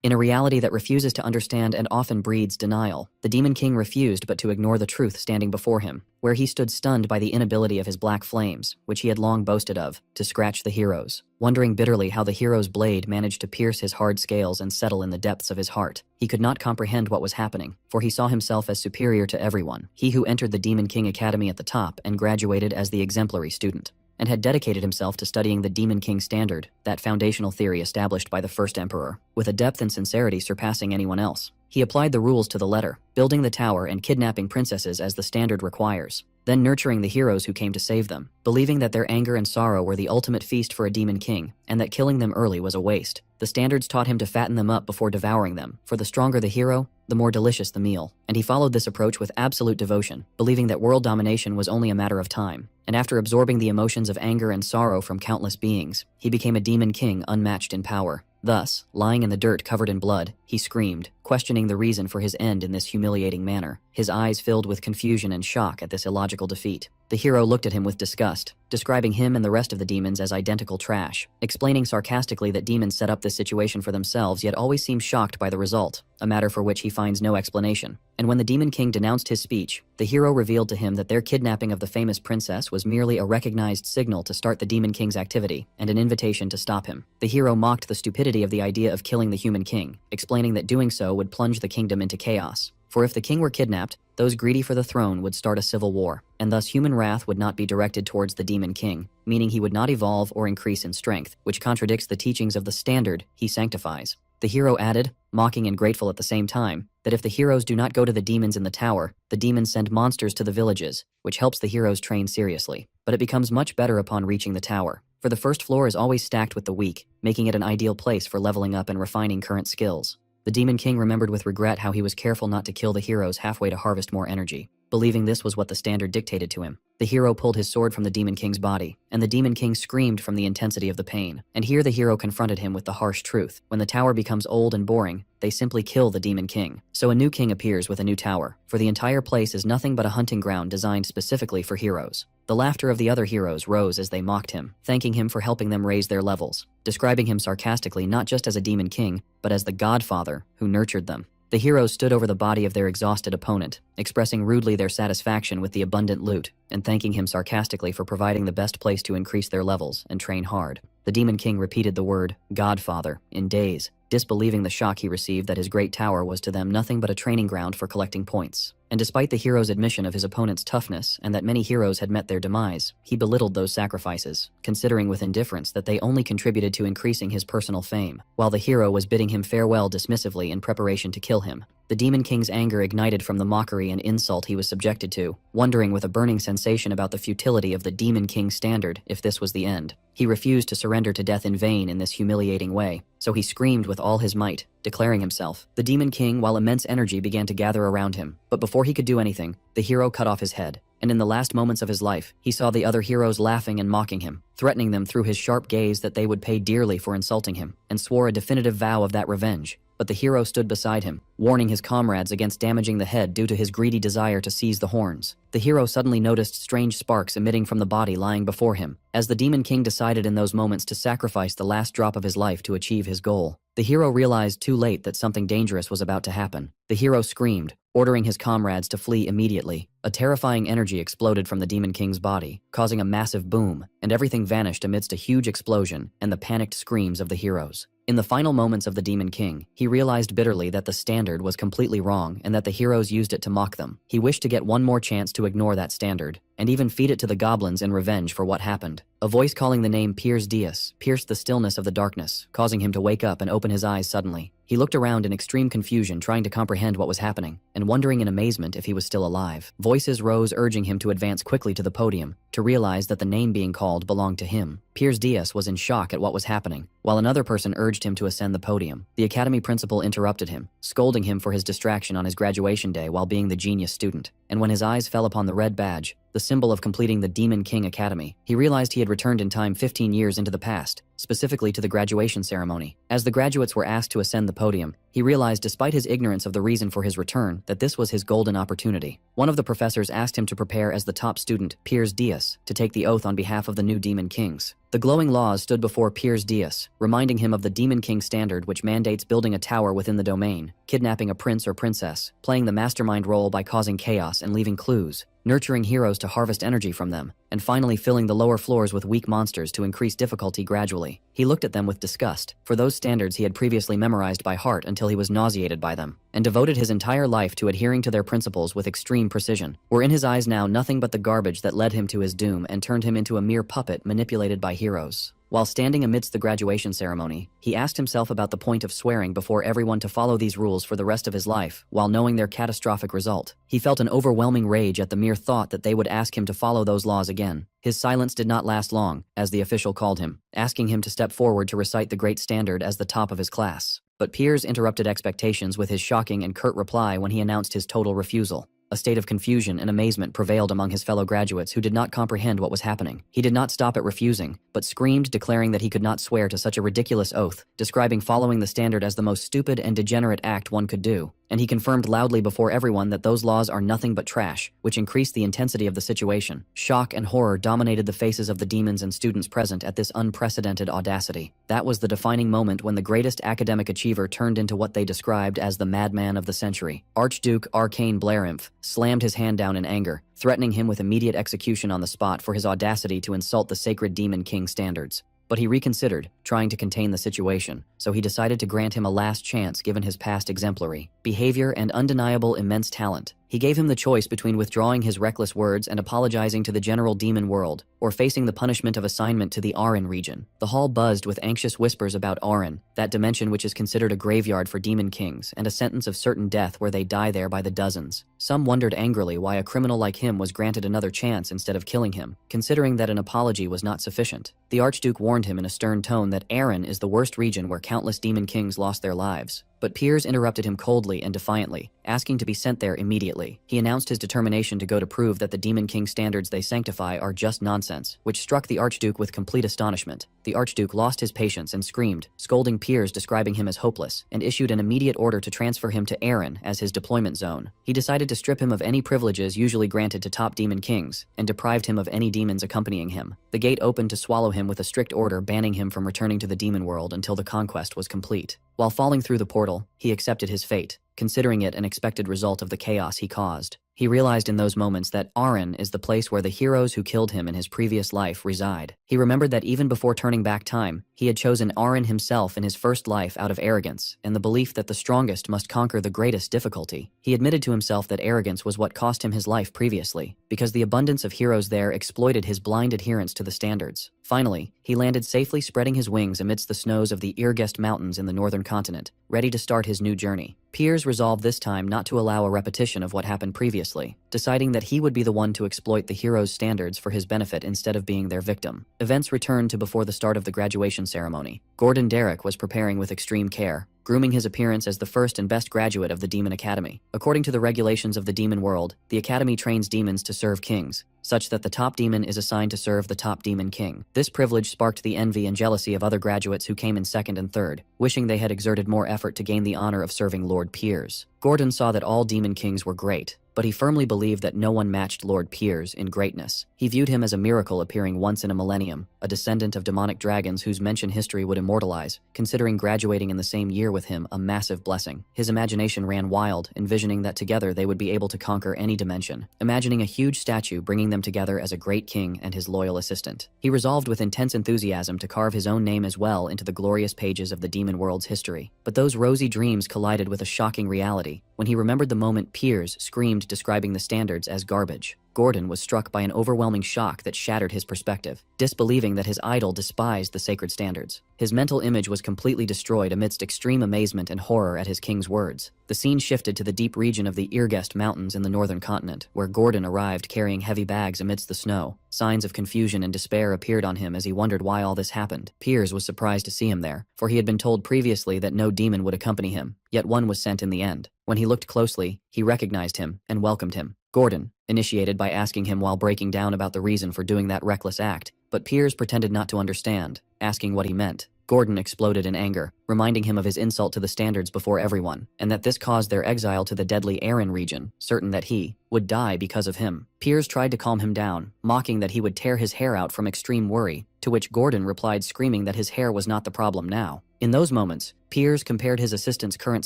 In a reality that refuses to understand and often breeds denial, the Demon King refused but to ignore the truth standing before him, where he stood stunned by the inability of his black flames, which he had long boasted of, to scratch the heroes. Wondering bitterly how the hero's blade managed to pierce his hard scales and settle in the depths of his heart, he could not comprehend what was happening, for he saw himself as superior to everyone, he who entered the Demon King Academy at the top and graduated as the exemplary student, and had dedicated himself to studying the Demon King standard, that foundational theory established by the first emperor, with a depth and sincerity surpassing anyone else. He applied the rules to the letter, building the tower and kidnapping princesses as the standard requires, then nurturing the heroes who came to save them, believing that their anger and sorrow were the ultimate feast for a demon king, and that killing them early was a waste. The standards taught him to fatten them up before devouring them, for the stronger the hero, the more delicious the meal, and he followed this approach with absolute devotion, believing that world domination was only a matter of time. And after absorbing the emotions of anger and sorrow from countless beings, he became a demon king unmatched in power. Thus, lying in the dirt covered in blood, he screamed, questioning the reason for his end in this humiliating manner, his eyes filled with confusion and shock at this illogical defeat. The hero looked at him with disgust, describing him and the rest of the demons as identical trash, explaining sarcastically that demons set up this situation for themselves yet always seem shocked by the result, a matter for which he finds no explanation. And when the Demon King denounced his speech, the hero revealed to him that their kidnapping of the famous princess was merely a recognized signal to start the Demon King's activity and an invitation to stop him. The hero mocked the stupidity of the idea of killing the human king, explaining that doing so would plunge the kingdom into chaos. For if the king were kidnapped, those greedy for the throne would start a civil war, and thus human wrath would not be directed towards the Demon King, meaning he would not evolve or increase in strength, which contradicts the teachings of the standard he sanctifies. The hero added, mocking and grateful at the same time, that if the heroes do not go to the demons in the tower, the demons send monsters to the villages, which helps the heroes train seriously. But it becomes much better upon reaching the tower, for the first floor is always stacked with the weak, making it an ideal place for leveling up and refining current skills. The Demon King remembered with regret how he was careful not to kill the heroes halfway to harvest more energy, believing this was what the standard dictated to him. The hero pulled his sword from the Demon King's body, and the Demon King screamed from the intensity of the pain. And here the hero confronted him with the harsh truth. When the tower becomes old and boring, they simply kill the Demon King. So a new king appears with a new tower, for the entire place is nothing but a hunting ground designed specifically for heroes. The laughter of the other heroes rose as they mocked him, thanking him for helping them raise their levels, describing him sarcastically not just as a Demon King, but as the Godfather who nurtured them. The heroes stood over the body of their exhausted opponent, expressing rudely their satisfaction with the abundant loot, and thanking him sarcastically for providing the best place to increase their levels and train hard. The Demon King repeated the word, Godfather, in daze, disbelieving the shock he received that his great tower was to them nothing but a training ground for collecting points. And despite the hero's admission of his opponent's toughness and that many heroes had met their demise, he belittled those sacrifices, considering with indifference that they only contributed to increasing his personal fame, while the hero was bidding him farewell dismissively in preparation to kill him. The Demon King's anger ignited from the mockery and insult he was subjected to, wondering with a burning sensation about the futility of the Demon King's standard if this was the end. He refused to surrender to death in vain in this humiliating way, so he screamed with all his might, declaring himself. The Demon King, while immense energy began to gather around him, but before he could do anything, the hero cut off his head. And in the last moments of his life, he saw the other heroes laughing and mocking him, threatening them through his sharp gaze that they would pay dearly for insulting him, and swore a definitive vow of that revenge. But the hero stood beside him, warning his comrades against damaging the head due to his greedy desire to seize the horns. The hero suddenly noticed strange sparks emitting from the body lying before him, as the Demon King decided in those moments to sacrifice the last drop of his life to achieve his goal. The hero realized too late that something dangerous was about to happen. The hero screamed, ordering his comrades to flee immediately. A terrifying energy exploded from the Demon King's body, causing a massive boom, and everything vanished amidst a huge explosion and the panicked screams of the heroes. In the final moments of the Demon King, he realized bitterly that the standard was completely wrong and that the heroes used it to mock them. He wished to get one more chance to ignore that standard, and even feed it to the goblins in revenge for what happened. A voice calling the name Piers Dias pierced the stillness of the darkness, causing him to wake up and open his eyes suddenly. He looked around in extreme confusion, trying to comprehend what was happening, and wondering in amazement if he was still alive. Voices rose urging him to advance quickly to the podium, to realize that the name being called belonged to him. Piers Dias was in shock at what was happening, while another person urged him to ascend the podium. The academy principal interrupted him, scolding him for his distraction on his graduation day while being the genius student. And when his eyes fell upon the red badge, the symbol of completing the Demon King Academy, he realized he had returned in time 15 years into the past, specifically to the graduation ceremony. As the graduates were asked to ascend the podium, He realized, despite his ignorance of the reason for his return, that this was his golden opportunity. One of the professors asked him to prepare as the top student, Piers Dias, to take the oath on behalf of the new Demon Kings. The glowing laws stood before Piers Dias, reminding him of the Demon King standard, which mandates building a tower within the domain, kidnapping a prince or princess, playing the mastermind role by causing chaos and leaving clues, nurturing heroes to harvest energy from them, and finally filling the lower floors with weak monsters to increase difficulty gradually. He looked at them with disgust, for those standards he had previously memorized by heart until he was nauseated by them, and devoted his entire life to adhering to their principles with extreme precision, were in his eyes now nothing but the garbage that led him to his doom and turned him into a mere puppet manipulated by heroes. While standing amidst the graduation ceremony, he asked himself about the point of swearing before everyone to follow these rules for the rest of his life, while knowing their catastrophic result. He felt an overwhelming rage at the mere thought that they would ask him to follow those laws again. His silence did not last long, as the official called him, asking him to step forward to recite the great standard as the top of his class. But Piers interrupted expectations with his shocking and curt reply when he announced his total refusal. A state of confusion and amazement prevailed among his fellow graduates who did not comprehend what was happening. He did not stop at refusing, but screamed, declaring that he could not swear to such a ridiculous oath, describing following the standard as the most stupid and degenerate act one could do. And he confirmed loudly before everyone that those laws are nothing but trash, which increased the intensity of the situation. Shock and horror dominated the faces of the demons and students present at this unprecedented audacity. That was the defining moment when the greatest academic achiever turned into what they described as the madman of the century. Archduke Arcane Blairymph slammed his hand down in anger, threatening him with immediate execution on the spot for his audacity to insult the sacred Demon King standards. But he reconsidered, trying to contain the situation, so he decided to grant him a last chance given his past exemplary behavior and undeniable immense talent. He gave him the choice between withdrawing his reckless words and apologizing to the general demon world, or facing the punishment of assignment to the Auran region. The hall buzzed with anxious whispers about Auran, that dimension which is considered a graveyard for demon kings, and a sentence of certain death where they die there by the dozens. Some wondered angrily why a criminal like him was granted another chance instead of killing him, considering that an apology was not sufficient. The Archduke warned him in a stern tone that Auran is the worst region where countless demon kings lost their lives. But Piers interrupted him coldly and defiantly, asking to be sent there immediately. He announced his determination to go to prove that the Demon King standards they sanctify are just nonsense, which struck the Archduke with complete astonishment. The Archduke lost his patience and screamed, scolding Piers, describing him as hopeless, and issued an immediate order to transfer him to Auran as his deployment zone. He decided to strip him of any privileges usually granted to top demon kings, and deprived him of any demons accompanying him. The gate opened to swallow him with a strict order banning him from returning to the demon world until the conquest was complete. While falling through the portal, he accepted his fate, considering it an expected result of the chaos he caused. He realized in those moments that Auran is the place where the heroes who killed him in his previous life reside. He remembered that even before turning back time, he had chosen Auran himself in his first life out of arrogance and the belief that the strongest must conquer the greatest difficulty. He admitted to himself that arrogance was what cost him his life previously, because the abundance of heroes there exploited his blind adherence to the standards. Finally, he landed safely, spreading his wings amidst the snows of the Irgest Mountains in the northern continent, ready to start his new journey. Piers resolved this time not to allow a repetition of what happened previously, deciding that he would be the one to exploit the heroes' standards for his benefit instead of being their victim. Events returned to before the start of the graduation ceremony. Gordon Derrick was preparing with extreme care, grooming his appearance as the first and best graduate of the Demon Academy. According to the regulations of the demon world, the Academy trains demons to serve kings, such that the top demon is assigned to serve the top demon king. This privilege sparked the envy and jealousy of other graduates who came in second and third, wishing they had exerted more effort to gain the honor of serving Lord Piers. Gordon saw that all demon kings were great, but he firmly believed that no one matched Lord Piers in greatness. He viewed him as a miracle appearing once in a millennium, a descendant of demonic dragons whose mention history would immortalize, considering graduating in the same year with him a massive blessing. His imagination ran wild, envisioning that together they would be able to conquer any dimension, imagining a huge statue bringing them together as a great king and his loyal assistant. He resolved with intense enthusiasm to carve his own name as well into the glorious pages of the demon world's history. But those rosy dreams collided with a shocking reality when he remembered the moment Piers screamed describing the standards as garbage. Gordon was struck by an overwhelming shock that shattered his perspective, disbelieving that his idol despised the sacred standards. His mental image was completely destroyed amidst extreme amazement and horror at his king's words. The scene shifted to the deep region of the Irgest Mountains in the northern continent, where Gordon arrived carrying heavy bags amidst the snow. Signs of confusion and despair appeared on him as he wondered why all this happened. Piers was surprised to see him there, for he had been told previously that no demon would accompany him, yet one was sent in the end. When he looked closely, he recognized him and welcomed him. Gordon initiated by asking him while breaking down about the reason for doing that reckless act, but Piers pretended not to understand, asking what he meant. Gordon exploded in anger, reminding him of his insult to the standards before everyone, and that this caused their exile to the deadly Aaron region, certain that he would die because of him. Piers tried to calm him down, mocking that he would tear his hair out from extreme worry, to which Gordon replied screaming that his hair was not the problem now. In those moments, Piers compared his assistant's current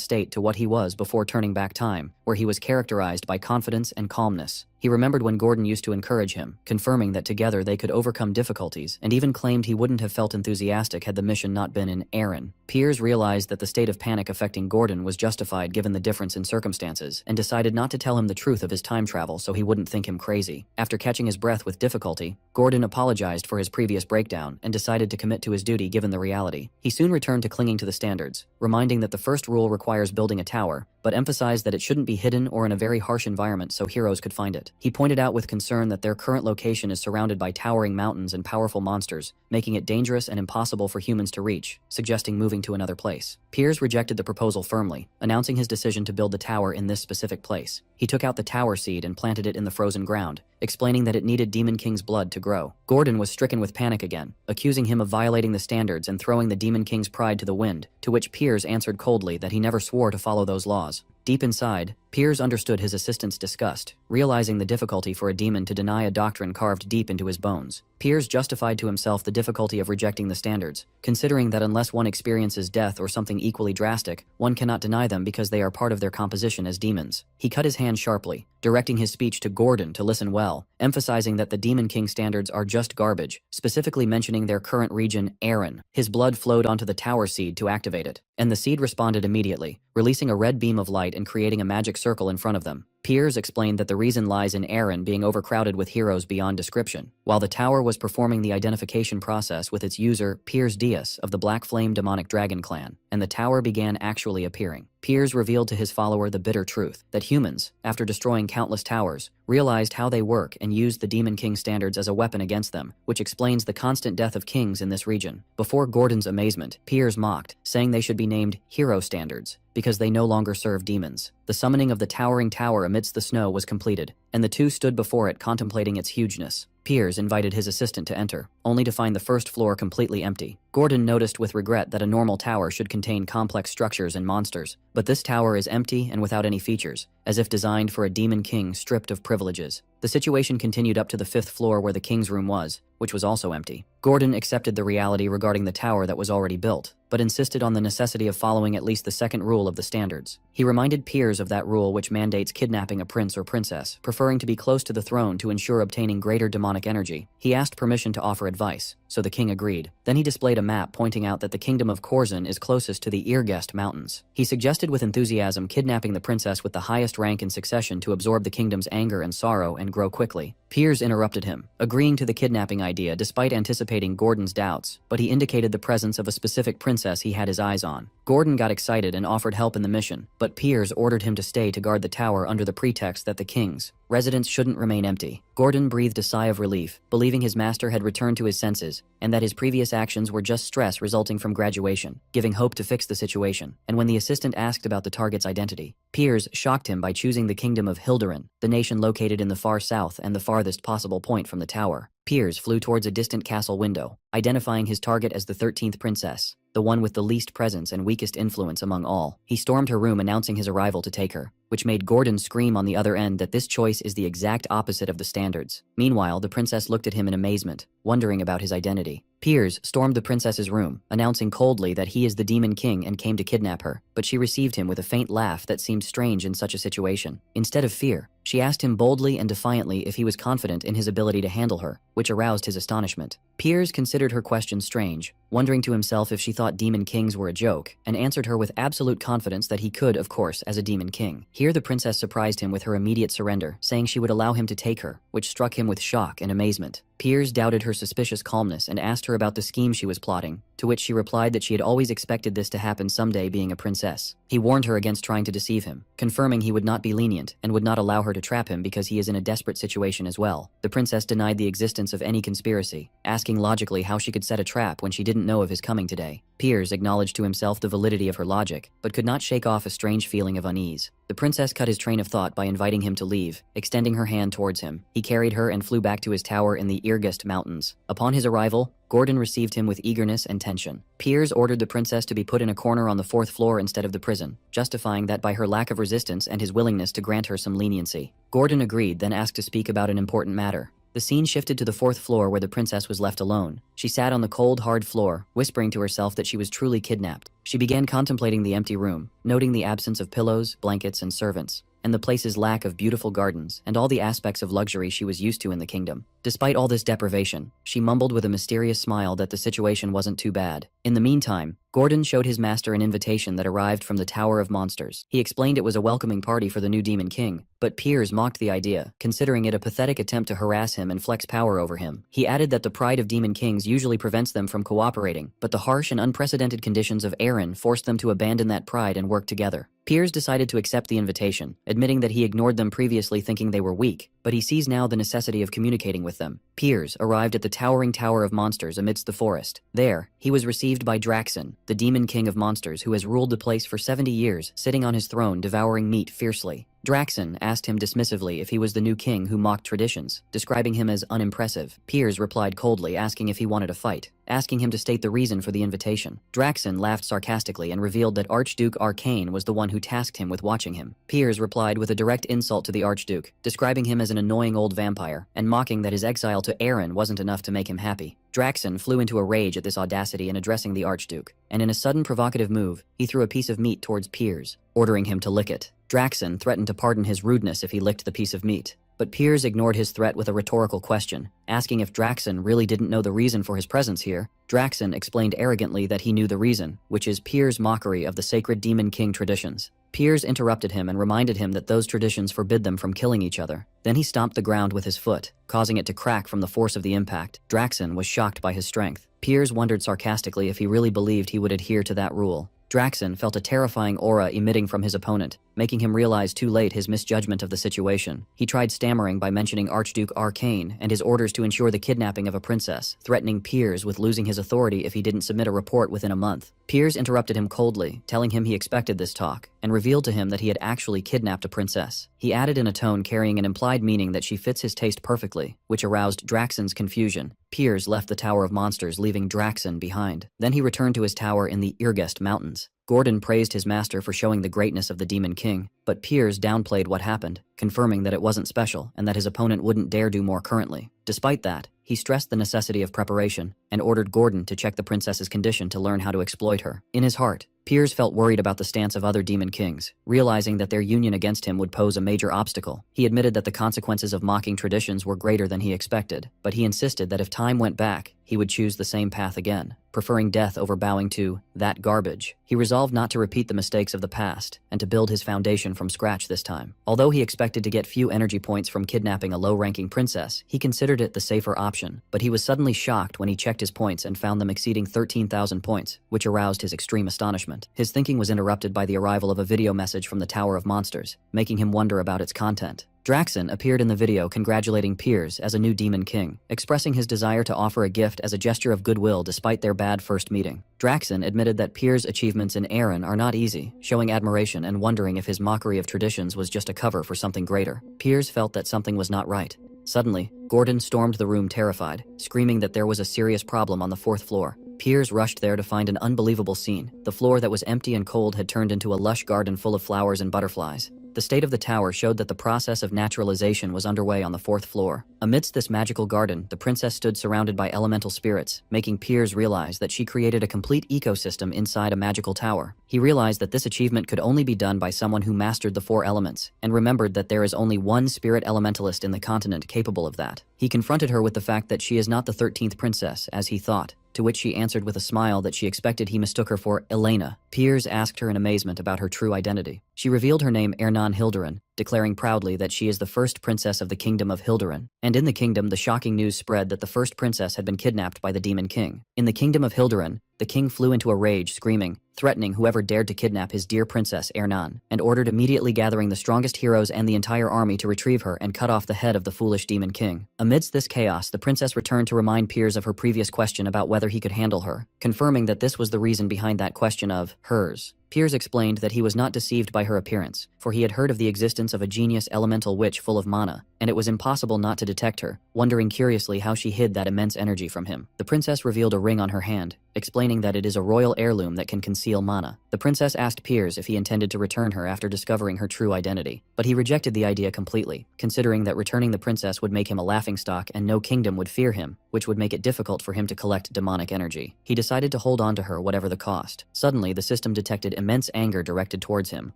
state to what he was before turning back time, where he was characterized by confidence and calmness. He remembered when Gordon used to encourage him, confirming that together they could overcome difficulties, and even claimed he wouldn't have felt enthusiastic had the mission not been in Aaron. Piers realized that the state of panic affecting Gordon was justified given the difference in circumstances, and decided not to tell him the truth of his time travel so he wouldn't think him crazy. After catching his breath with difficulty, Gordon apologized for his previous breakdown and decided to commit to his duty given the reality. He soon returned to clinging to the standards, reminding that the first rule requires building a tower, but emphasized that it shouldn't be hidden or in a very harsh environment so heroes could find it. He pointed out with concern that their current location is surrounded by towering mountains and powerful monsters, making it dangerous and impossible for humans to reach, suggesting moving to another place. Piers rejected the proposal firmly, announcing his decision to build the tower in this specific place. He took out the tower seed and planted it in the frozen ground, explaining that it needed Demon King's blood to grow. Gordon was stricken with panic again, accusing him of violating the standards and throwing the Demon King's pride to the wind, to which Piers answered coldly that he never swore to follow those laws. Deep inside, Piers understood his assistant's disgust, realizing the difficulty for a demon to deny a doctrine carved deep into his bones. Piers justified to himself the difficulty of rejecting the standards, considering that unless one experiences death or something equally drastic, one cannot deny them because they are part of their composition as demons. He cut his hand sharply, directing his speech to Gordon to listen well, emphasizing that the Demon King standards are just garbage, specifically mentioning their current region, Aaron. His blood flowed onto the tower seed to activate it, and the seed responded immediately, releasing a red beam of light and creating a magic circle in front of them. Piers explained that the reason lies in Aaron being overcrowded with heroes beyond description. While the tower was performing the identification process with its user, Piers Dias of the Black Flame Demonic Dragon Clan, and the tower began actually appearing. Piers revealed to his follower the bitter truth, that humans, after destroying countless towers, realized how they work and used the Demon King standards as a weapon against them, which explains the constant death of kings in this region. Before Gordon's amazement, Piers mocked, saying they should be named Hero Standards, because they no longer serve demons. The summoning of the towering tower amidst the snow was completed, and the two stood before it contemplating its hugeness. Piers invited his assistant to enter, only to find the first floor completely empty. Gordon noticed with regret that a normal tower should contain complex structures and monsters, but this tower is empty and without any features, as if designed for a demon king stripped of privileges. The situation continued up to the 5th floor where the king's room was, which was also empty. Gordon accepted the reality regarding the tower that was already built, but insisted on the necessity of following at least the second rule of the standards. He reminded Piers of that rule which mandates kidnapping a prince or princess, preferring to be close to the throne to ensure obtaining greater demonic energy. He asked permission to offer advice, so the king agreed. Then he displayed a map pointing out that the kingdom of Corzin is closest to the Irgest Mountains. He suggested with enthusiasm kidnapping the princess with the highest rank in succession to absorb the kingdom's anger and sorrow and grow quickly. Piers interrupted him, agreeing to the kidnapping idea despite anticipating Gordon's doubts, but he indicated the presence of a specific princess he had his eyes on. Gordon got excited and offered help in the mission, but Piers ordered him to stay to guard the tower under the pretext that the king's residence shouldn't remain empty. Gordon breathed a sigh of relief, believing his master had returned to his senses, and that his previous actions were just stress resulting from graduation, giving hope to fix the situation. And when the assistant asked about the target's identity, Piers shocked him by choosing the kingdom of Hilderin, the nation located in the far south and the farthest possible point from the tower. Piers flew towards a distant castle window, identifying his target as the 13th princess, the one with the least presence and weakest influence among all. He stormed her room announcing his arrival to take her, which made Gordon scream on the other end that this choice is the exact opposite of the standards. Meanwhile, the princess looked at him in amazement, wondering about his identity. Piers stormed the princess's room, announcing coldly that he is the Demon King and came to kidnap her, but she received him with a faint laugh that seemed strange in such a situation. Instead of fear, she asked him boldly and defiantly if he was confident in his ability to handle her, which aroused his astonishment. Piers considered her question strange, wondering to himself if she thought demon kings were a joke, and answered her with absolute confidence that he could, of course, as a demon king. Here the princess surprised him with her immediate surrender, saying she would allow him to take her, which struck him with shock and amazement. Piers doubted her suspicious calmness and asked her about the scheme she was plotting, to which she replied that she had always expected this to happen someday being a princess. He warned her against trying to deceive him, confirming he would not be lenient and would not allow her to trap him because he is in a desperate situation as well. The princess denied the existence of any conspiracy, asking logically how she could set a trap when she didn't know of his coming today. Piers acknowledged to himself the validity of her logic, but could not shake off a strange feeling of unease. The princess cut his train of thought by inviting him to leave, extending her hand towards him. He carried her and flew back to his tower in the Irgust Mountains. Upon his arrival, Gordon received him with eagerness and tension. Piers ordered the princess to be put in a corner on the 4th floor instead of the prison, justifying that by her lack of resistance and his willingness to grant her some leniency. Gordon agreed, then asked to speak about an important matter. The scene shifted to the 4th floor where the princess was left alone. She sat on the cold, hard floor, whispering to herself that she was truly kidnapped. She began contemplating the empty room, noting the absence of pillows, blankets, and servants, and the place's lack of beautiful gardens and all the aspects of luxury she was used to in the kingdom. Despite all this deprivation, she mumbled with a mysterious smile that the situation wasn't too bad. In the meantime, Gordon showed his master an invitation that arrived from the Tower of Monsters. He explained it was a welcoming party for the new Demon King, but Piers mocked the idea, considering it a pathetic attempt to harass him and flex power over him. He added that the pride of Demon Kings usually prevents them from cooperating, but the harsh and unprecedented conditions of Aaron forced them to abandon that pride and work together. Piers decided to accept the invitation, admitting that he ignored them previously thinking they were weak, but he sees now the necessity of communicating with them. Piers arrived at the towering Tower of Monsters amidst the forest. There, he was received by Draxon, the Demon King of Monsters who has ruled the place for 70 years, sitting on his throne devouring meat fiercely. Draxon asked him dismissively if he was the new king who mocked traditions, describing him as unimpressive. Piers replied coldly, asking if he wanted a fight, asking him to state the reason for the invitation. Draxon laughed sarcastically and revealed that Archduke Arcane was the one who tasked him with watching him. Piers replied with a direct insult to the Archduke, describing him as an annoying old vampire, and mocking that his exile to Aaron wasn't enough to make him happy. Draxon flew into a rage at this audacity in addressing the Archduke, and in a sudden provocative move, he threw a piece of meat towards Piers, ordering him to lick it. Draxon threatened to pardon his rudeness if he licked the piece of meat, but Piers ignored his threat with a rhetorical question, asking if Draxon really didn't know the reason for his presence here. Draxon explained arrogantly that he knew the reason, which is Piers' mockery of the sacred Demon King traditions. Piers interrupted him and reminded him that those traditions forbid them from killing each other. Then he stomped the ground with his foot, causing it to crack from the force of the impact. Draxon was shocked by his strength. Piers wondered sarcastically if he really believed he would adhere to that rule. Draxon felt a terrifying aura emitting from his opponent, making him realize too late his misjudgment of the situation. He tried stammering by mentioning Archduke Arcane and his orders to ensure the kidnapping of a princess, threatening Piers with losing his authority if he didn't submit a report within a month. Piers interrupted him coldly, telling him he expected this talk, and revealed to him that he had actually kidnapped a princess. He added in a tone carrying an implied meaning that she fits his taste perfectly, which aroused Draxon's confusion. Piers left the Tower of Monsters, leaving Draxon behind. Then he returned to his tower in the Irgust Mountains. Gordon praised his master for showing the greatness of the Demon King, but Piers downplayed what happened, confirming that it wasn't special and that his opponent wouldn't dare do more currently. Despite that, he stressed the necessity of preparation and ordered Gordon to check the princess's condition to learn how to exploit her. In his heart, Piers felt worried about the stance of other Demon Kings, realizing that their union against him would pose a major obstacle. He admitted that the consequences of mocking traditions were greater than he expected, but he insisted that if time went back, he would choose the same path again, preferring death over bowing to that garbage. He resolved not to repeat the mistakes of the past and to build his foundation from scratch this time. Although he expected to get few energy points from kidnapping a low-ranking princess, he considered it the safer option, but he was suddenly shocked when he checked his points and found them exceeding 13,000 points, which aroused his extreme astonishment. His thinking was interrupted by the arrival of a video message from the Tower of Monsters, making him wonder about its content. Draxon appeared in the video congratulating Piers as a new Demon King, expressing his desire to offer a gift as a gesture of goodwill despite their bad first meeting. Draxon admitted that Piers' achievements in Aaron are not easy, showing admiration and wondering if his mockery of traditions was just a cover for something greater. Piers felt that something was not right. Suddenly, Gordon stormed the room terrified, screaming that there was a serious problem on the 4th floor. Piers rushed there to find an unbelievable scene. The floor that was empty and cold had turned into a lush garden full of flowers and butterflies. The state of the tower showed that the process of naturalization was underway on the 4th floor. Amidst this magical garden, the princess stood surrounded by elemental spirits, making Piers realize that she created a complete ecosystem inside a magical tower. He realized that this achievement could only be done by someone who mastered the 4 elements, and remembered that there is only one spirit elementalist in the continent capable of that. He confronted her with the fact that she is not the 13th princess, as he thought, to which she answered with a smile that she expected he mistook her for Elena. Piers asked her in amazement about her true identity. She revealed her name Ernan Hildurin, declaring proudly that she is the first princess of the kingdom of Hildurin. And in the kingdom, the shocking news spread that the first princess had been kidnapped by the Demon King. In the kingdom of Hildurin, The king flew into a rage, screaming, threatening whoever dared to kidnap his dear princess Ernan, and ordered immediately gathering the strongest heroes and the entire army to retrieve her and cut off the head of the foolish demon king. Amidst this chaos, the princess returned to remind Piers of her previous question about whether he could handle her, confirming that this was the reason behind that question of hers. Piers explained that he was not deceived by her appearance, for he had heard of the existence of a genius elemental witch full of mana, and it was impossible not to detect her, wondering curiously how she hid that immense energy from him. The princess revealed a ring on her hand, explaining that it is a royal heirloom that can conceal mana. The princess asked Piers if he intended to return her after discovering her true identity, but he rejected the idea completely, considering that returning the princess would make him a laughingstock and no kingdom would fear him, which would make it difficult for him to collect demonic energy. He decided to hold on to her whatever the cost. Suddenly, the system detected immense anger directed towards him,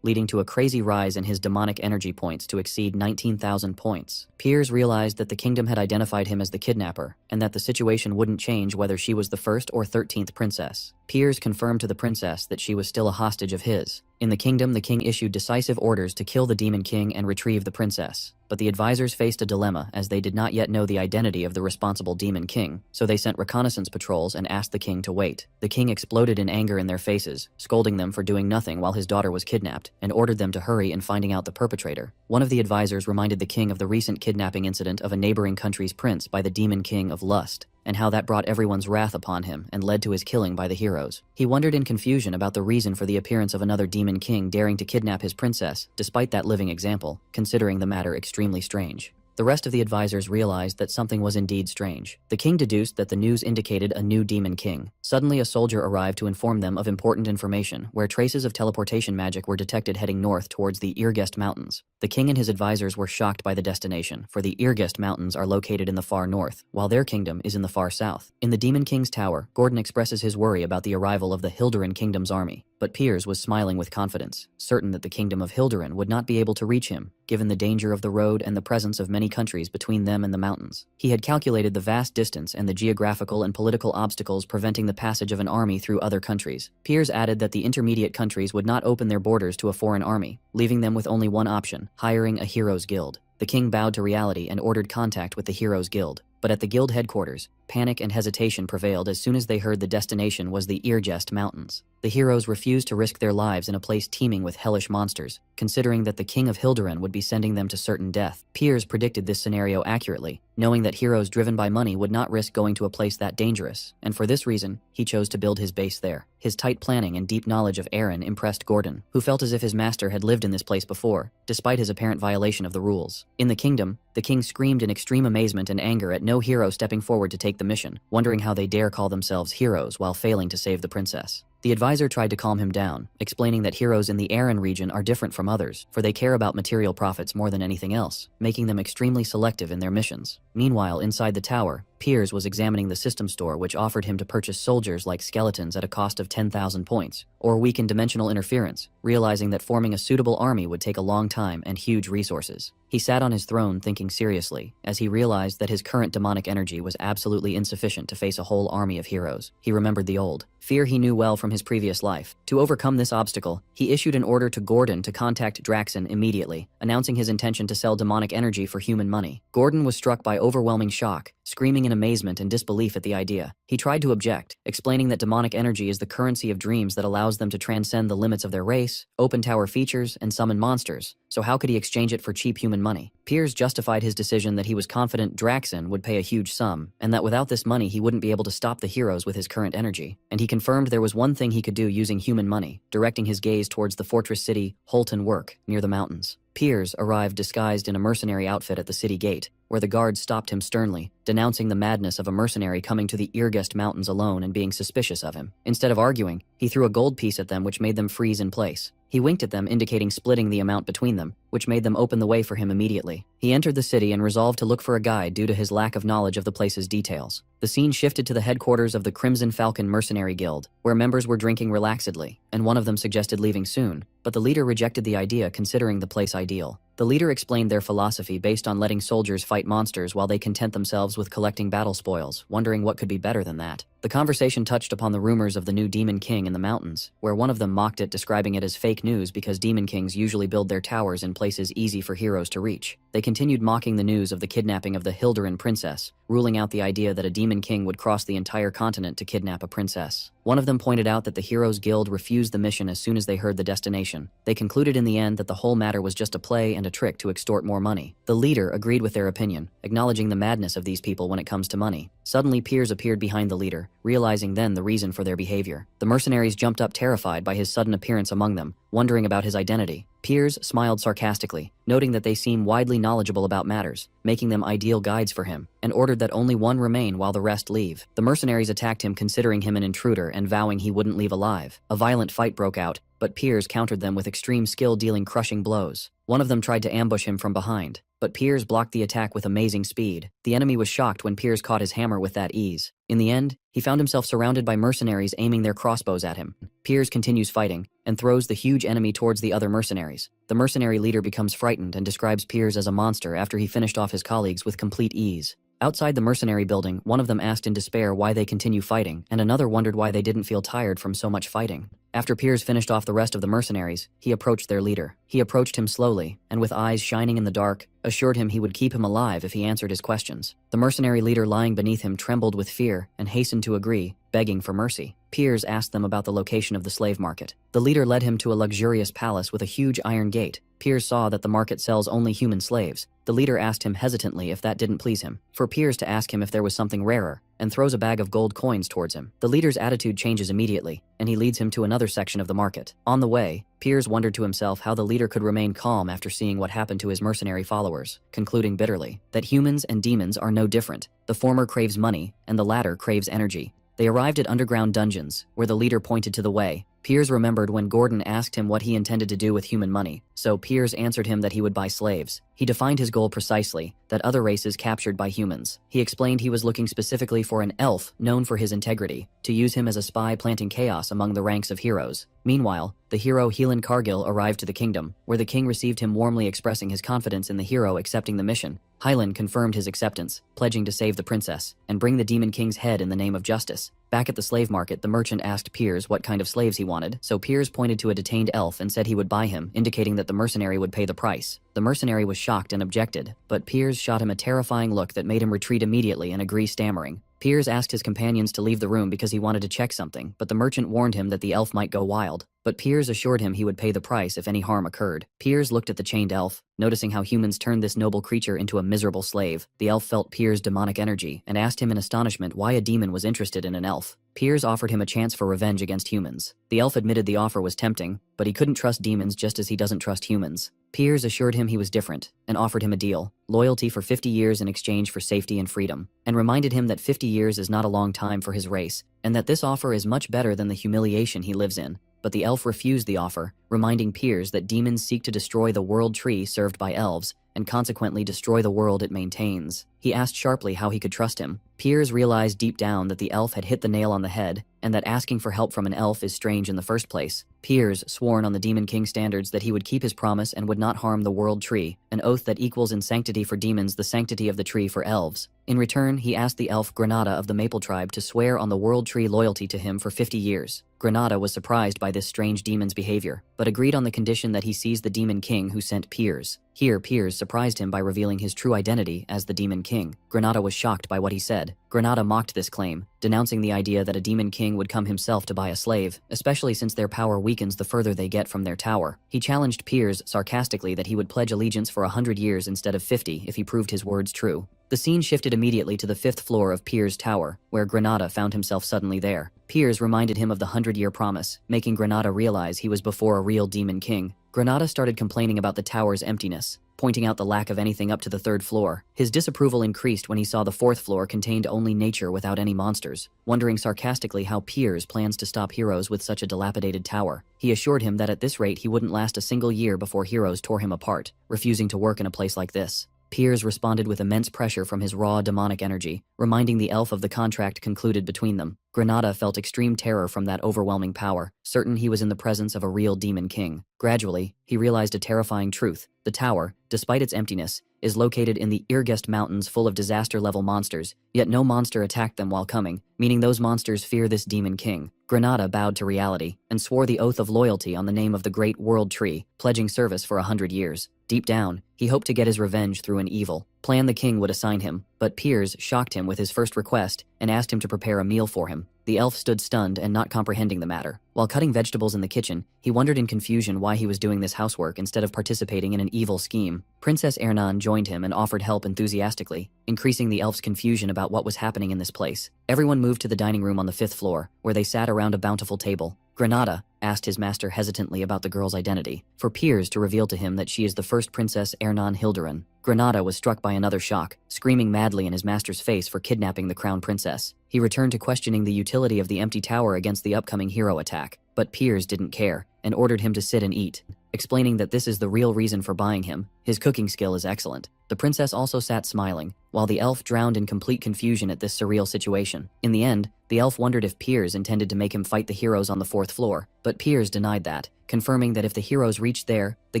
leading to a crazy rise in his demonic energy points to exceed 19,000 points. Piers realized that the kingdom had identified him as the kidnapper, and that the situation wouldn't change whether she was the 1st or 13th princess. Piers confirmed to the princess that she was still a hostage of his. In the kingdom, the king issued decisive orders to kill the demon king and retrieve the princess. But the advisors faced a dilemma as they did not yet know the identity of the responsible demon king, so they sent reconnaissance patrols and asked the king to wait. The king exploded in anger in their faces, scolding them for doing nothing while his daughter was kidnapped, and ordered them to hurry in finding out the perpetrator. One of the advisors reminded the king of the recent kidnapping incident of a neighboring country's prince by the demon king of lust, and how that brought everyone's wrath upon him and led to his killing by the heroes. He wondered in confusion about the reason for the appearance of another demon king daring to kidnap his princess, despite that living example, considering the matter extremely strange. The rest of the advisors realized that something was indeed strange. The king deduced that the news indicated a new demon king. Suddenly, a soldier arrived to inform them of important information, where traces of teleportation magic were detected heading north towards the Irgest Mountains. The king and his advisors were shocked by the destination, for the Irgest Mountains are located in the far north, while their kingdom is in the far south. In the Demon King's tower, Gordon expresses his worry about the arrival of the Hilderan Kingdom's army, but Piers was smiling with confidence, certain that the kingdom of Hilderan would not be able to reach him, given the danger of the road and the presence of many countries between them and the mountains. He had calculated the vast distance and the geographical and political obstacles preventing the passage of an army through other countries. Piers added that the intermediate countries would not open their borders to a foreign army, leaving them with only one option: hiring a heroes' guild. The king bowed to reality and ordered contact with the heroes' guild. But at the guild headquarters, panic and hesitation prevailed as soon as they heard the destination was the Irgest Mountains. The heroes refused to risk their lives in a place teeming with hellish monsters, considering that the king of Hilderan would be sending them to certain death. Piers predicted this scenario accurately, knowing that heroes driven by money would not risk going to a place that dangerous, and for this reason, he chose to build his base there. His tight planning and deep knowledge of Aaron impressed Gordon, who felt as if his master had lived in this place before, despite his apparent violation of the rules. In the kingdom, the king screamed in extreme amazement and anger at no hero stepping forward to take the mission, wondering how they dare call themselves heroes while failing to save the princess. The advisor tried to calm him down, explaining that heroes in the Aaron region are different from others, for they care about material profits more than anything else, making them extremely selective in their missions. Meanwhile, inside the tower, Piers was examining the system store, which offered him to purchase soldiers like skeletons at a cost of 10,000 points, or weaken dimensional interference, realizing that forming a suitable army would take a long time and huge resources. He sat on his throne thinking seriously, as he realized that his current demonic energy was absolutely insufficient to face a whole army of heroes. He remembered the old fear he knew well from his previous life. To overcome this obstacle, he issued an order to Gordon to contact Draxon immediately, announcing his intention to sell demonic energy for human money. Gordon was struck by overwhelming shock, screaming in amazement and disbelief at the idea. He tried to object, explaining that demonic energy is the currency of dreams that allows them to transcend the limits of their race, open tower features, and summon monsters, so how could he exchange it for cheap human money? Piers justified his decision that he was confident Draxon would pay a huge sum, and that without this money he wouldn't be able to stop the heroes with his current energy, and he confirmed there was one thing he could do using human money, directing his gaze towards the fortress city Holton Work, near the mountains. Piers arrived disguised in a mercenary outfit at the city gate, where the guards stopped him sternly, denouncing the madness of a mercenary coming to the Irgest Mountains alone and being suspicious of him. Instead of arguing, he threw a gold piece at them which made them freeze in place. He winked at them, indicating splitting the amount between them, which made them open the way for him immediately. He entered the city and resolved to look for a guide due to his lack of knowledge of the place's details. The scene shifted to the headquarters of the Crimson Falcon Mercenary Guild, where members were drinking relaxedly, and one of them suggested leaving soon, but the leader rejected the idea, considering the place ideal. The leader explained their philosophy based on letting soldiers fight monsters while they content themselves with collecting battle spoils, wondering what could be better than that. The conversation touched upon the rumors of the new Demon King in the mountains, where one of them mocked it, describing it as fake news because Demon Kings usually build their towers in places easy for heroes to reach. They continued mocking the news of the kidnapping of the Hilderan princess, ruling out the idea that a Demon King would cross the entire continent to kidnap a princess. One of them pointed out that the Heroes Guild refused the mission as soon as they heard the destination. They concluded in the end that the whole matter was just a play and a trick to extort more money. The leader agreed with their opinion, acknowledging the madness of these people when it comes to money. Suddenly, Piers appeared behind the leader, realizing then the reason for their behavior. The mercenaries jumped up terrified by his sudden appearance among them, wondering about his identity. Piers smiled sarcastically, noting that they seem widely knowledgeable about matters, making them ideal guides for him, and ordered that only one remain while the rest leave. The mercenaries attacked him, considering him an intruder and vowing he wouldn't leave alive. A violent fight broke out, but Piers countered them with extreme skill, dealing crushing blows. One of them tried to ambush him from behind, but Piers blocked the attack with amazing speed. The enemy was shocked when Piers caught his hammer with that ease. In the end, he found himself surrounded by mercenaries aiming their crossbows at him. Piers continues fighting and throws the huge enemy towards the other mercenaries. The mercenary leader becomes frightened and describes Piers as a monster after he finished off his colleagues with complete ease. Outside the mercenary building, one of them asked in despair why they continue fighting, and another wondered why they didn't feel tired from so much fighting. After Piers finished off the rest of the mercenaries, he approached their leader. He approached him slowly, and with eyes shining in the dark, assured him he would keep him alive if he answered his questions. The mercenary leader lying beneath him trembled with fear and hastened to agree, begging for mercy. Piers asked them about the location of the slave market. The leader led him to a luxurious palace with a huge iron gate. Piers saw that the market sells only human slaves. The leader asked him hesitantly if that didn't please him, for Piers to ask him if there was something rarer, and throws a bag of gold coins towards him. The leader's attitude changes immediately, and he leads him to another section of the market. On the way, Piers wondered to himself how the leader could remain calm after seeing what happened to his mercenary followers, concluding bitterly that humans and demons are no different. The former craves money, and the latter craves energy. They arrived at underground dungeons, where the leader pointed to the way. Piers remembered when Gordon asked him what he intended to do with human money, so Piers answered him that he would buy slaves. He defined his goal precisely, that other races captured by humans. He explained he was looking specifically for an elf known for his integrity, to use him as a spy planting chaos among the ranks of heroes. Meanwhile, the hero Helan Cargill arrived to the kingdom, where the king received him warmly, expressing his confidence in the hero accepting the mission. Hylan confirmed his acceptance, pledging to save the princess, and bring the Demon King's head in the name of justice. Back at the slave market, the merchant asked Piers what kind of slaves he wanted, so Piers pointed to a detained elf and said he would buy him, indicating that the mercenary would pay the price. The mercenary was shocked and objected, but Piers shot him a terrifying look that made him retreat immediately and agree, stammering. Piers asked his companions to leave the room because he wanted to check something, but the merchant warned him that the elf might go wild. But Piers assured him he would pay the price if any harm occurred. Piers looked at the chained elf, noticing how humans turned this noble creature into a miserable slave. The elf felt Piers' demonic energy and asked him in astonishment why a demon was interested in an elf. Piers offered him a chance for revenge against humans. The elf admitted the offer was tempting, but he couldn't trust demons just as he doesn't trust humans. Piers assured him he was different and offered him a deal, loyalty for 50 years in exchange for safety and freedom, and reminded him that 50 years is not a long time for his race, and that this offer is much better than the humiliation he lives in. But the elf refused the offer, reminding Piers that demons seek to destroy the world tree served by elves, and consequently destroy the world it maintains. He asked sharply how he could trust him. Piers realized deep down that the elf had hit the nail on the head, and that asking for help from an elf is strange in the first place. Piers sworn on the Demon King standards that he would keep his promise and would not harm the world tree, an oath that equals in sanctity for demons the sanctity of the tree for elves. In return, he asked the elf Granada of the Maple Tribe to swear on the world tree loyalty to him for 50 years. Granada was surprised by this strange demon's behavior, but agreed on the condition that he sees the Demon King who sent Piers. Here, Piers surprised him by revealing his true identity as the Demon King. Granada was shocked by what he said. Granada mocked this claim, denouncing the idea that a Demon King would come himself to buy a slave, especially since their power weakens the further they get from their tower. He challenged Piers sarcastically that he would pledge allegiance for 100 years instead of 50 if he proved his words true. The scene shifted immediately to the 5th floor of Piers' tower, where Granada found himself suddenly there. Piers reminded him of the 100-year promise, making Granada realize he was before a real Demon King. Granada started complaining about the tower's emptiness, pointing out the lack of anything up to the 3rd floor. His disapproval increased when he saw the 4th floor contained only nature without any monsters, wondering sarcastically how Piers plans to stop heroes with such a dilapidated tower. He assured him that at this rate he wouldn't last a single year before heroes tore him apart, refusing to work in a place like this. Piers responded with immense pressure from his raw demonic energy, reminding the elf of the contract concluded between them. Granada felt extreme terror from that overwhelming power, certain he was in the presence of a real Demon King. Gradually, he realized a terrifying truth. The tower, despite its emptiness, is located in the Irgest Mountains full of disaster-level monsters, yet no monster attacked them while coming, meaning those monsters fear this Demon King. Granada bowed to reality, and swore the oath of loyalty on the name of the Great World Tree, pledging service for 100 years. Deep down, he hoped to get his revenge through an evil plan the king would assign him, but Piers shocked him with his first request and asked him to prepare a meal for him. The elf stood stunned and not comprehending the matter. While cutting vegetables in the kitchen, he wondered in confusion why he was doing this housework instead of participating in an evil scheme. Princess Ernan joined him and offered help enthusiastically, increasing the elf's confusion about what was happening in this place. Everyone moved to the dining room on the 5th floor, where they sat around a bountiful table. Granada asked his master hesitantly about the girl's identity, for Piers to reveal to him that she is the first Princess Ernan Hilderin. Granada was struck by another shock, screaming madly in his master's face for kidnapping the crown princess. He returned to questioning the utility of the empty tower against the upcoming hero attack, but Piers didn't care and ordered him to sit and eat, explaining that this is the real reason for buying him. His cooking skill is excellent. The princess also sat smiling, while the elf drowned in complete confusion at this surreal situation. In the end, the elf wondered if Piers intended to make him fight the heroes on the 4th floor, but Piers denied that, confirming that if the heroes reached there, the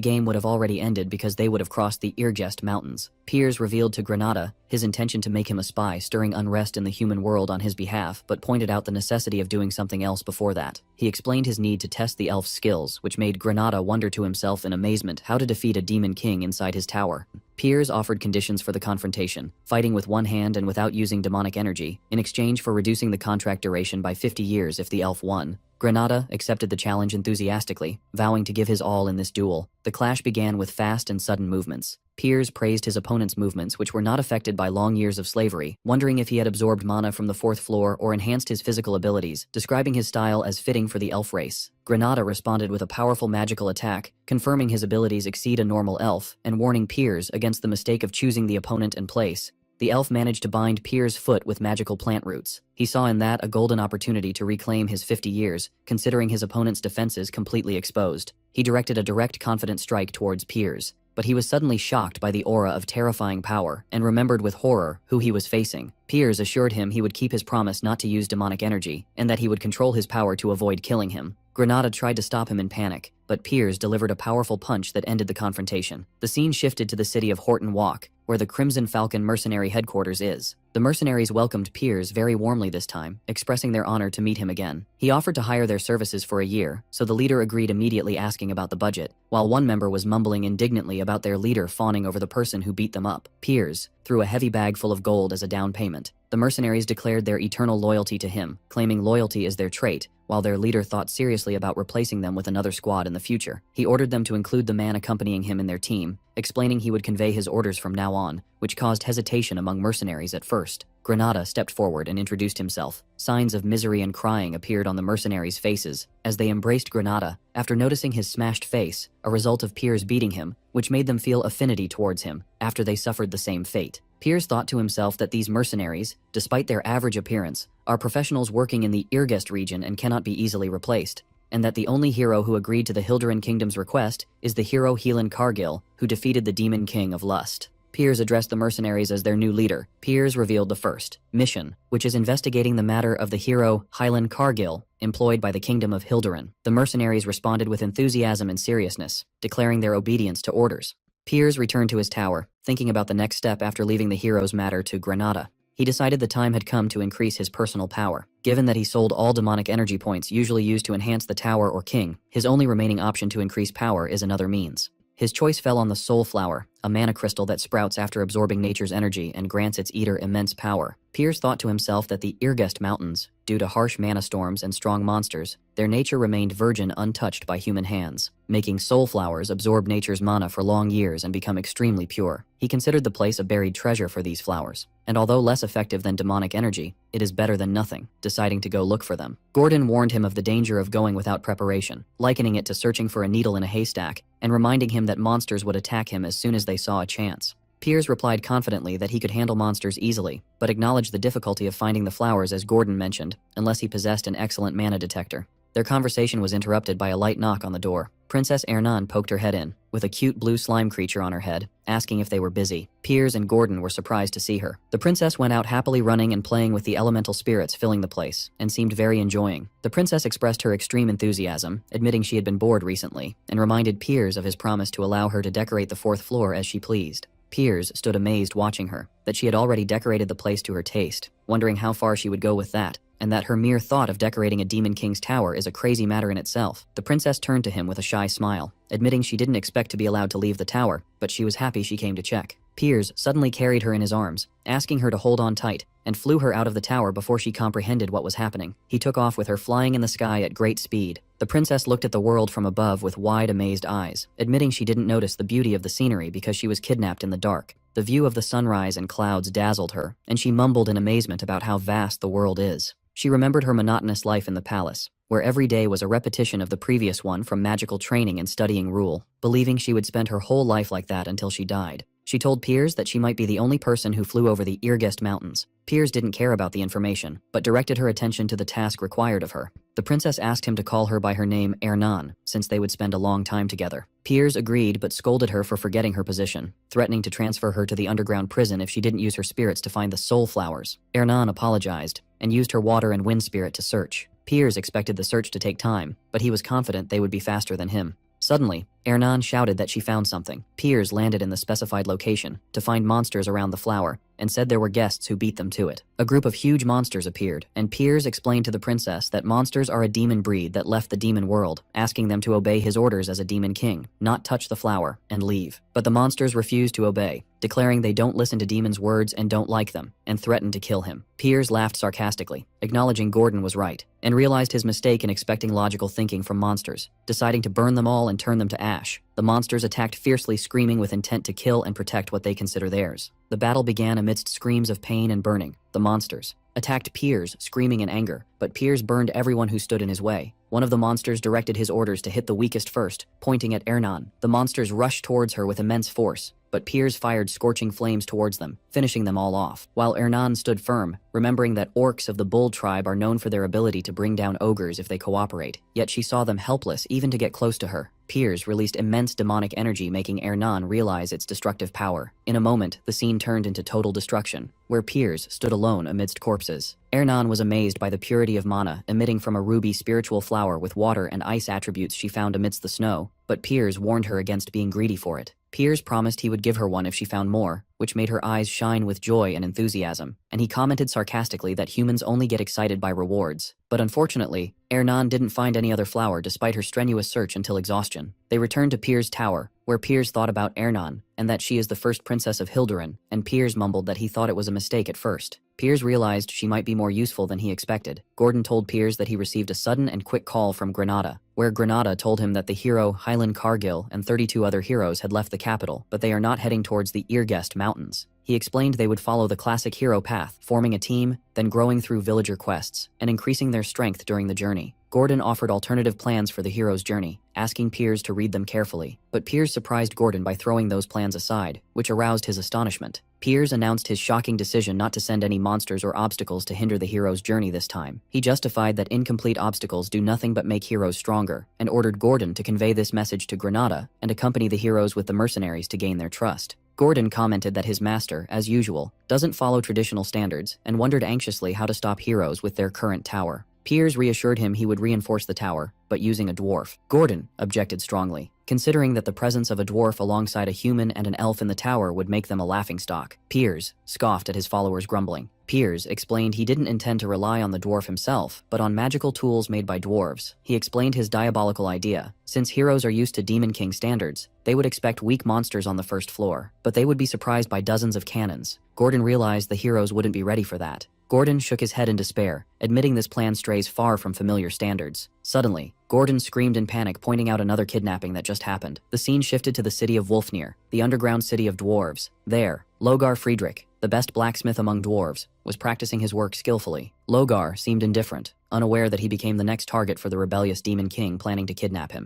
game would have already ended because they would have crossed the Irgest Mountains. Piers revealed to Granada his intention to make him a spy, stirring unrest in the human world on his behalf, but pointed out the necessity of doing something else before that. He explained his need to test the elf's skills, which made Granada wonder to himself in amazement how to defeat a demon king inside his tower. Piers offered conditions for the confrontation, fighting with one hand and without using demonic energy, in exchange for reducing the contract duration by 50 years if the elf won. Granada accepted the challenge enthusiastically, vowing to give his all in this duel. The clash began with fast and sudden movements. Piers praised his opponent's movements, which were not affected by long years of slavery, wondering if he had absorbed mana from the 4th floor or enhanced his physical abilities, describing his style as fitting for the elf race. Granada responded with a powerful magical attack, confirming his abilities exceed a normal elf, and warning Piers against the mistake of choosing the opponent and place. The elf managed to bind Piers' foot with magical plant roots. He saw in that a golden opportunity to reclaim his 50 years, considering his opponent's defenses completely exposed. He directed a direct, confident strike towards Piers, but he was suddenly shocked by the aura of terrifying power and remembered with horror who he was facing. Piers assured him he would keep his promise not to use demonic energy, and that he would control his power to avoid killing him. Granada tried to stop him in panic, but Piers delivered a powerful punch that ended the confrontation. The scene shifted to the city of Horton Walk, where the Crimson Falcon mercenary headquarters is. The mercenaries welcomed Piers very warmly this time, expressing their honor to meet him again. He offered to hire their services for a year, so the leader agreed, immediately asking about the budget, while one member was mumbling indignantly about their leader fawning over the person who beat them up. Piers threw a heavy bag full of gold as a down payment. The mercenaries declared their eternal loyalty to him, claiming loyalty as their trait, while their leader thought seriously about replacing them with another squad in the future. He ordered them to include the man accompanying him in their team, explaining he would convey his orders from now on, which caused hesitation among mercenaries at first. Granada stepped forward and introduced himself. Signs of misery and crying appeared on the mercenaries' faces as they embraced Granada after noticing his smashed face, a result of Piers beating him, which made them feel affinity towards him after they suffered the same fate. Piers thought to himself that these mercenaries, despite their average appearance, are professionals working in the Irgest region and cannot be easily replaced, and that the only hero who agreed to the Hilderin Kingdom's request is the hero Helan Cargill, who defeated the Demon King of Lust. Piers addressed the mercenaries as their new leader. Piers revealed the first mission, which is investigating the matter of the hero Helan Cargill, employed by the Kingdom of Hilderin. The mercenaries responded with enthusiasm and seriousness, declaring their obedience to orders. Piers returned to his tower, thinking about the next step after leaving the hero's matter to Granada. He decided the time had come to increase his personal power. Given that he sold all demonic energy points usually used to enhance the tower or king, his only remaining option to increase power is another means. His choice fell on the Soul Flower, a mana crystal that sprouts after absorbing nature's energy and grants its eater immense power. Piers thought to himself that the Irgest Mountains, due to harsh mana storms and strong monsters, their nature remained virgin, untouched by human hands, making soul flowers absorb nature's mana for long years and become extremely pure. He considered the place a buried treasure for these flowers, and although less effective than demonic energy, it is better than nothing, deciding to go look for them. Gordon warned him of the danger of going without preparation, likening it to searching for a needle in a haystack, and reminding him that monsters would attack him as soon as they saw a chance. Piers replied confidently that he could handle monsters easily, but acknowledged the difficulty of finding the flowers, as Gordon mentioned, unless he possessed an excellent mana detector. Their conversation was interrupted by a light knock on the door. Princess Ernan poked her head in, with a cute blue slime creature on her head, asking if they were busy. Piers and Gordon were surprised to see her. The princess went out happily, running and playing with the elemental spirits filling the place, and seemed very enjoying. The princess expressed her extreme enthusiasm, admitting she had been bored recently, and reminded Piers of his promise to allow her to decorate the 4th floor as she pleased. Piers stood amazed watching her, that she had already decorated the place to her taste, wondering how far she would go with that, and that her mere thought of decorating a Demon King's tower is a crazy matter in itself. The princess turned to him with a shy smile, admitting she didn't expect to be allowed to leave the tower, but she was happy she came to check. Piers suddenly carried her in his arms, asking her to hold on tight, and flew her out of the tower before she comprehended what was happening. He took off with her flying in the sky at great speed. The princess looked at the world from above with wide, amazed eyes, admitting she didn't notice the beauty of the scenery because she was kidnapped in the dark. The view of the sunrise and clouds dazzled her, and she mumbled in amazement about how vast the world is. She remembered her monotonous life in the palace, where every day was a repetition of the previous one from magical training and studying rule, believing she would spend her whole life like that until she died. She told Piers that she might be the only person who flew over the Irgest Mountains. Piers didn't care about the information, but directed her attention to the task required of her. The princess asked him to call her by her name Ernan, since they would spend a long time together. Piers agreed but scolded her for forgetting her position, threatening to transfer her to the underground prison if she didn't use her spirits to find the soul flowers. Ernan apologized, and used her water and wind spirit to search. Piers expected the search to take time, but he was confident they would be faster than him. Suddenly, Ernan shouted that she found something. Piers landed in the specified location to find monsters around the flower and said there were guests who beat them to it. A group of huge monsters appeared, and Piers explained to the princess that monsters are a demon breed that left the demon world, asking them to obey his orders as a demon king, not touch the flower, and leave. But the monsters refused to obey, declaring they don't listen to demons' words and don't like them, and threatened to kill him. Piers laughed sarcastically, acknowledging Gordon was right, and realized his mistake in expecting logical thinking from monsters, deciding to burn them all and turn them to ash. The monsters attacked fiercely, screaming with intent to kill and protect what they consider theirs. The battle began amidst screams of pain and burning. The monsters attacked Piers, screaming in anger, but Piers burned everyone who stood in his way. One of the monsters directed his orders to hit the weakest first, pointing at Ernan. The monsters rushed towards her with immense force, but Piers fired scorching flames towards them, finishing them all off, while Ernan stood firm, remembering that orcs of the Bull tribe are known for their ability to bring down ogres if they cooperate, yet she saw them helpless even to get close to her. Piers released immense demonic energy, making Ernan realize its destructive power. In a moment, the scene turned into total destruction, where Piers stood alone amidst corpses. Ernan was amazed by the purity of mana emitting from a ruby spiritual flower with water and ice attributes she found amidst the snow, but Piers warned her against being greedy for it. Piers promised he would give her one if she found more, which made her eyes shine with joy and enthusiasm, and he commented sarcastically that humans only get excited by rewards. But unfortunately, Ernan didn't find any other flower despite her strenuous search until exhaustion. They returned to Piers' tower, where Piers thought about Ernan, and that she is the first princess of Hildurin, and Piers mumbled that he thought it was a mistake at first. Piers realized she might be more useful than he expected. Gordon told Piers that he received a sudden and quick call from Granada, where Granada told him that the hero Hyland Cargill and 32 other heroes had left the capital, but they are not heading towards the Irgest Mountains. He explained they would follow the classic hero path, forming a team, then growing through villager quests, and increasing their strength during the journey. Gordon offered alternative plans for the hero's journey, asking Piers to read them carefully, but Piers surprised Gordon by throwing those plans aside, which aroused his astonishment. Piers announced his shocking decision not to send any monsters or obstacles to hinder the hero's journey this time. He justified that incomplete obstacles do nothing but make heroes stronger, and ordered Gordon to convey this message to Granada and accompany the heroes with the mercenaries to gain their trust. Gordon commented that his master, as usual, doesn't follow traditional standards and wondered anxiously how to stop heroes with their current tower. Piers reassured him he would reinforce the tower, but using a dwarf. Gordon objected strongly, considering that the presence of a dwarf alongside a human and an elf in the tower would make them a laughingstock. Piers scoffed at his followers' grumbling. Piers explained he didn't intend to rely on the dwarf himself, but on magical tools made by dwarves. He explained his diabolical idea. Since heroes are used to Demon King standards, they would expect weak monsters on the first floor, but they would be surprised by dozens of cannons. Gordon realized the heroes wouldn't be ready for that. Gordon shook his head in despair, admitting this plan strays far from familiar standards. Suddenly, Gordon screamed in panic, pointing out another kidnapping that just happened. The scene shifted to the city of Wolfnir, the underground city of dwarves. There, Logar Friedrich, the best blacksmith among dwarves, was practicing his work skillfully. Logar seemed indifferent, unaware that he became the next target for the rebellious Demon King planning to kidnap him.